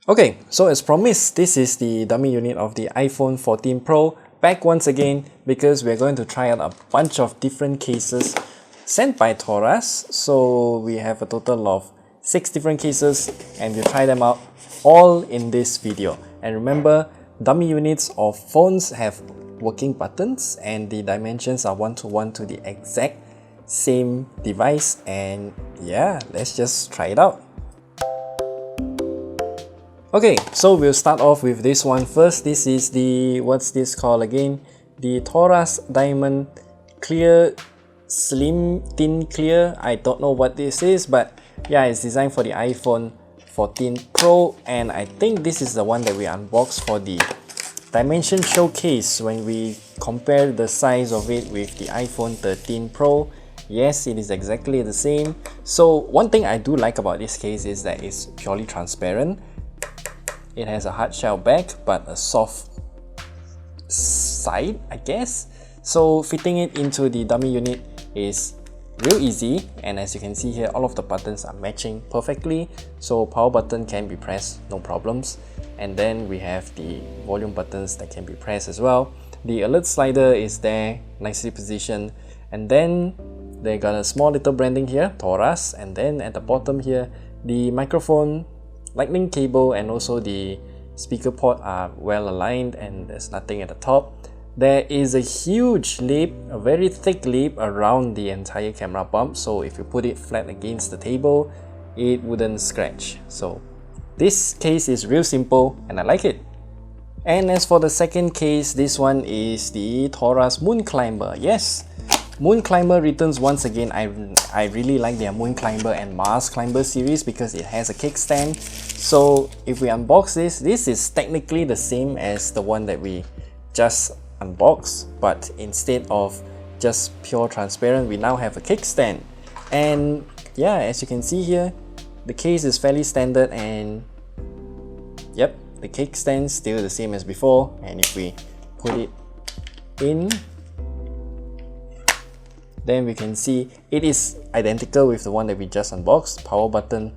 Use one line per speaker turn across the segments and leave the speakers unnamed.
Okay, so as promised, this is the dummy unit of the iPhone 14 Pro, back once again because we're going to try out a bunch of different cases sent by TORRAS. So we have a total of 6 different cases and we'll try them out all in this video. And remember, dummy units of phones have working buttons and the dimensions are one-to-one to the exact same device. And yeah, let's just try it out. Okay, so we'll start off with this one first. This is the, what's this called again? The TORRAS Diamond Clear Slim Thin Clear. I don't know what this is, but yeah, it's designed for the iPhone 14 Pro, and I think this is the one that we unboxed for the dimension showcase when we compare the size of it with the iPhone 13 Pro. Yes, it is exactly the same. So one thing I do like about this case is that it's purely transparent. It has a hard shell back but a soft side, I guess. So fitting it into the dummy unit is real easy, and as you can see here, all of the buttons are matching perfectly. So power button can be pressed, no problems. And then we have the volume buttons that can be pressed as well. The alert slider is there, nicely positioned. And then they got a small little branding here, TORRAS. And then at the bottom here, the microphone, lightning cable, and also the speaker port are well aligned, and there's nothing at the top. There is a huge lip, a very thick lip around the entire camera bump, so if you put it flat against the table, it wouldn't scratch. So this case is real simple and I like it. And as for the second case, this one is the TORRAS MoonClimber. Yes, MoonClimber returns once again. I really like their MoonClimber and MarsClimber series because it has a kickstand. So if we unbox this is technically the same as the one that we just unboxed, but instead of just pure transparent, we now have a kickstand. And yeah, as you can see here, the case is fairly standard, and yep, the kickstand still the same as before. And if we put it in, then we can see it is identical with the one that we just unboxed. Power button,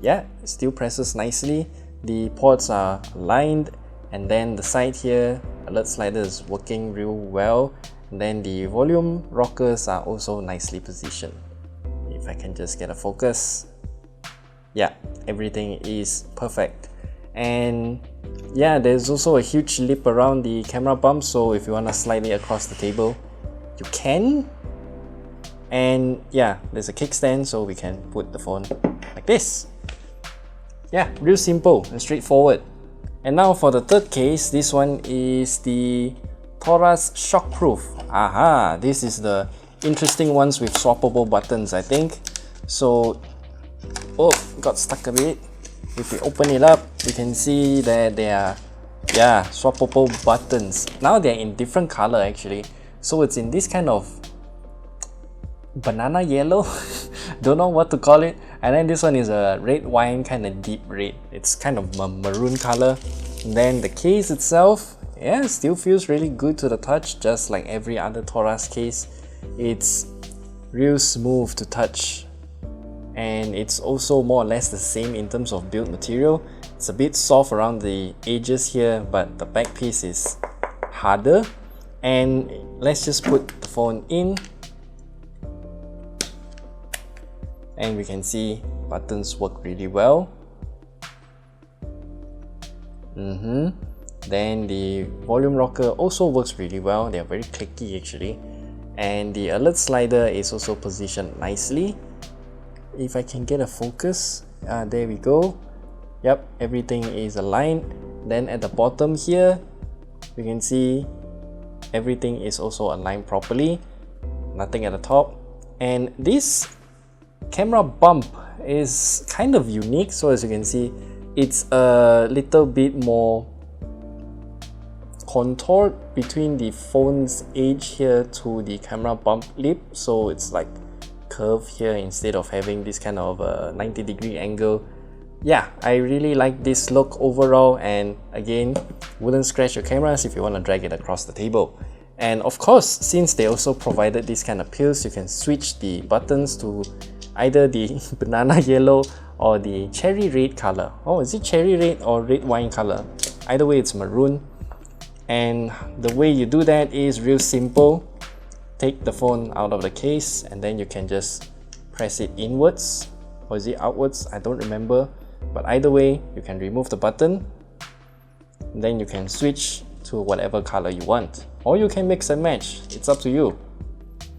yeah, it still presses nicely. The ports are aligned, and then the side here, alert slider is working real well. And then the volume rockers are also nicely positioned. If I can just get a focus, yeah, everything is perfect. And yeah, there's also a huge lip around the camera bump, so if you want to slide it across the table, you can. And yeah, there's a kickstand, so we can put the phone like this. Yeah, real simple and straightforward. And now for the third case, this one is the TORRAS Shockproof. Aha, this is the interesting ones with swappable buttons, I think. So, oh, got stuck a bit. If we open it up, we can see that they are, yeah, swappable buttons. Now they're in different color actually. So it's in this kind of banana yellow, don't know what to call it. And then this one is a red wine, kind of deep red. It's kind of a maroon color. And then the case itself, yeah, still feels really good to the touch, just like every other TORRAS case. It's real smooth to touch, and it's also more or less the same in terms of build material. It's a bit soft around the edges here, but the back piece is harder. And let's just put the phone in, and we can see buttons work really well. Then the volume rocker also works really well. They're very clicky actually. And the alert slider is also positioned nicely. If I can get a focus, there we go. Yep, everything is aligned. Then at the bottom here, we can see everything is also aligned properly. Nothing at the top. And this camera bump is kind of unique. So as you can see, it's a little bit more contoured between the phone's edge here to the camera bump lip. So it's like curved here instead of having this kind of 90-degree angle. Yeah, I really like this look overall, and again, wouldn't scratch your cameras if you want to drag it across the table. And of course, since they also provided this kind of pills, you can switch the buttons to either the banana yellow or the cherry red color. Oh, is it cherry red or red wine color? Either way, it's maroon. And the way you do that is real simple. Take the phone out of the case and then you can just press it inwards, or is it outwards? I don't remember, but either way you can remove the button and then you can switch to whatever color you want, or you can mix and match. It's up to you.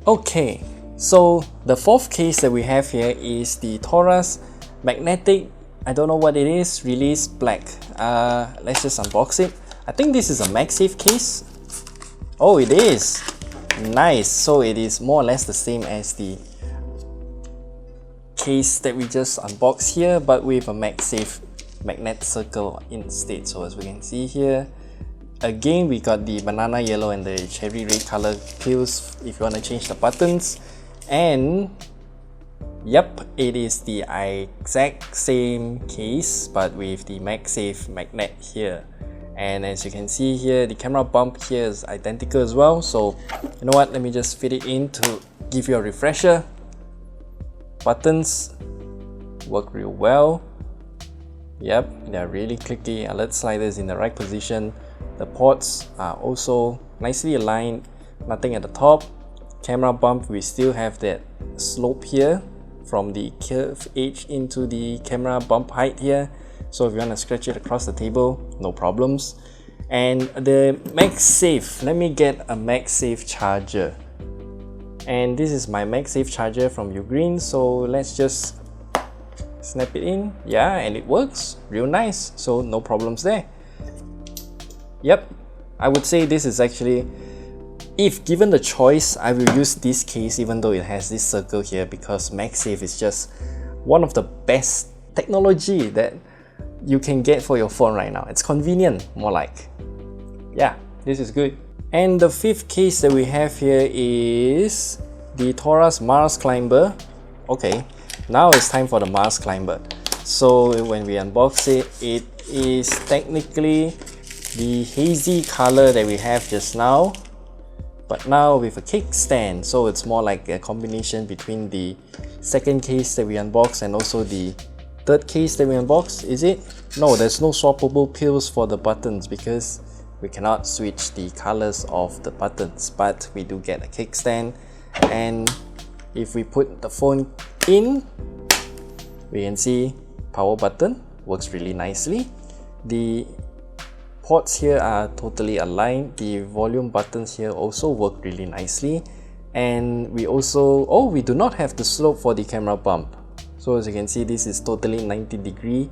Okay, so the fourth case that we have here is the TORRAS Magnetic. I don't know what it is, release black. Let's just unbox it. I think this is a MagSafe case. Oh, it is. Nice. So it is more or less the same as the case that we just unboxed here, but with a MagSafe magnet circle instead. So as we can see here, again we got the banana yellow and the cherry red color pills if you want to change the buttons. And yep, it is the exact same case but with the MagSafe magnet here. And as you can see here, the camera bump here is identical as well. So you know what, let me just fit it in to give you a refresher. Buttons work real well. Yep, they're really clicky. Alert sliders in the right position. The ports are also nicely aligned, nothing at the top. Camera bump, we still have that slope here from the curve edge into the camera bump height here. So if you want to stretch it across the table, no problems. And the MagSafe, let me get a MagSafe charger. And this is my MagSafe charger from Ugreen, so let's just snap it in. Yeah, and it works real nice, so no problems there. Yep, I would say this is actually, if given the choice, I will use this case even though it has this circle here, because MagSafe is just one of the best technology that you can get for your phone right now. It's convenient, more like. Yeah, this is good. And the fifth case that we have here is the TORRAS MarsClimber. Okay, now it's time for the MarsClimber. So when we unbox it, it is technically the hazy color that we have just now, but now with a kickstand. So it's more like a combination between the second case that we unboxed and also the third case that we unboxed. Is it? No, there's no swappable pills for the buttons because we cannot switch the colors of the buttons, but we do get a kickstand. And if we put the phone in, we can see power button works really nicely. The ports here are totally aligned. The volume buttons here also work really nicely. And we also, oh, we do not have the slope for the camera bump. So as you can see, this is totally 90-degree.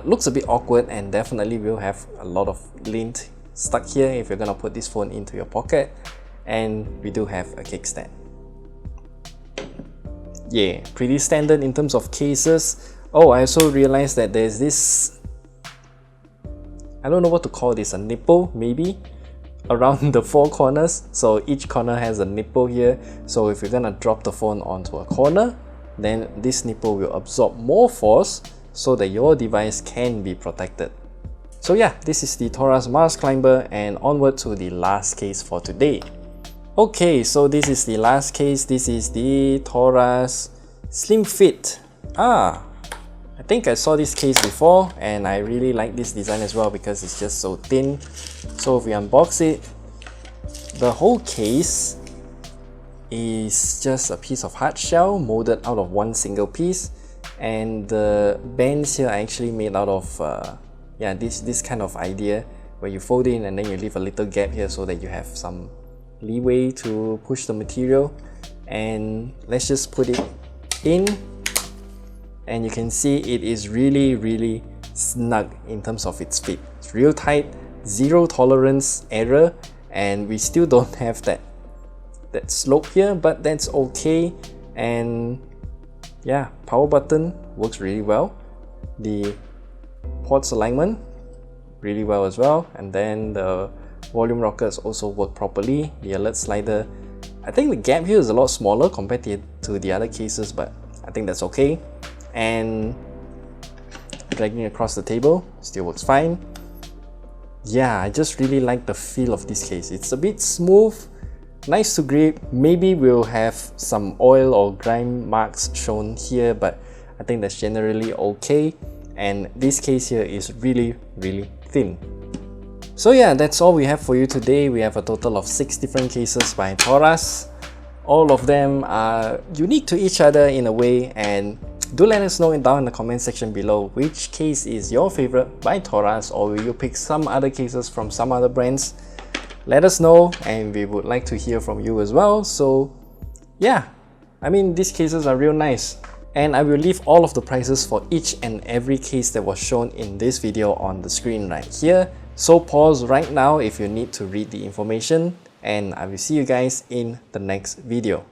Looks a bit awkward and definitely will have a lot of lint stuck here if you're gonna put this phone into your pocket. And we do have a kickstand. Yeah, pretty standard in terms of cases. Oh, I also realized that there's this, I don't know what to call this, a nipple maybe, around the four corners. So each corner has a nipple here. So if you're gonna drop the phone onto a corner, then this nipple will absorb more force so that your device can be protected. So yeah, this is the TORRAS MarsClimber, and onward to the last case for today. Okay, so this is the last case. This is the TORRAS Slim Fit. I think I saw this case before and I really like this design as well because it's just so thin. So if we unbox it, the whole case is just a piece of hard shell molded out of one single piece, and the bands here are actually made out of yeah, this kind of idea where you fold in and then you leave a little gap here so that you have some leeway to push the material. And let's just put it in, and you can see it is really snug in terms of its fit. It's real tight, zero tolerance error, and we still don't have that slope here, but that's okay. And yeah, power button works really well. The ports alignment really well as well, and then the volume rockers also work properly. The alert slider, I think the gap here is a lot smaller compared to the other cases, but I think that's okay. And dragging across the table still works fine. Yeah, I just really like the feel of this case. It's a bit smooth, nice to grip. Maybe we'll have some oil or grime marks shown here, but I think that's generally okay, and this case here is really thin. So yeah, that's all we have for you today. We have a total of 6 different cases by TORRAS. All of them are unique to each other in a way, and do let us know down in the comment section below which case is your favorite by TORRAS, or will you pick some other cases from some other brands. Let us know, and we would like to hear from you as well. So yeah, I mean, these cases are real nice, and I will leave all of the prices for each and every case that was shown in this video on the screen right here. So pause right now if you need to read the information, and I will see you guys in the next video.